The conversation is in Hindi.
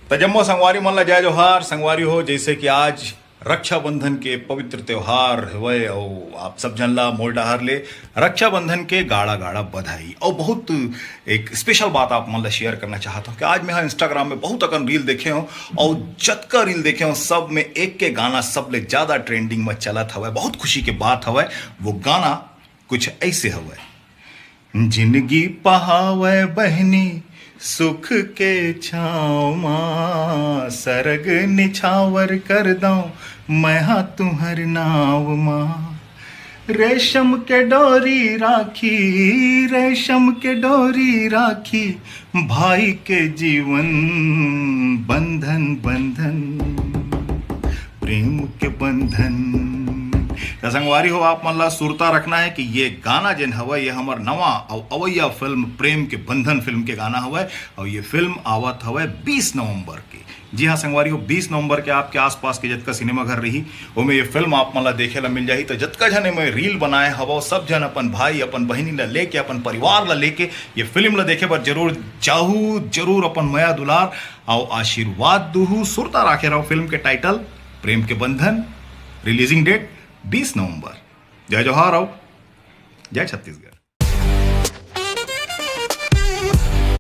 तो जम्मो संगवारी मन ला जय जोहार संगवारी हो। जैसे कि आज रक्षाबंधन के पवित्र त्योहार हुए और आप सब जन ला मोल डहर ले रक्षाबंधन के गाड़ा गाड़ा बधाई। और बहुत एक स्पेशल बात आप मन ला शेयर करना चाहता हूँ कि आज मैं इंस्टाग्राम में बहुत अकन रील देखे हूँ और जतका रील देखे हूँ सब में एक के गाना सब ले ज्यादा ट्रेंडिंग में चलत हवा। बहुत खुशी के बात हवा। वो गाना कुछ ऐसे हवा। जिंदगी पहावे बहनी सुख के छाँव माँ, सरग निछावर कर दऊं मैं हाँ तुम्हर नाव माँ। रेशम के डोरी राखी, रेशम के डोरी राखी, भाई के जीवन बंधन बंधन, प्रेम के बंधन। संगवारी हो आप मन ला सुरता रखना है कि ये गाना जिन हवा ये हमार नवा और अवैया फिल्म प्रेम के बंधन फिल्म के गाना हवा। और ये फिल्म आवत हवा 20 नवंबर के। जी हाँ संगवारी हो 20 नवंबर के आपके आसपास के जतका सिनेमा घर रही ओमे ये फिल्म आप मन ला देखे ला मिल जाही। तो जतका जन में रील बनाए हवा सब जन अपन भाई अपन बहनी ला लेके अपन परिवार ला लेके ये फिल्म ला देखे पर जरूर जाहू, जरूर अपन मया दुलार और आशीर्वाद दूहू। सुरता राखे रहो फिल्म के टाइटल प्रेम के बंधन, रिलीजिंग डेट 20 नवंबर। जय जोहार और जय छत्तीसगढ़।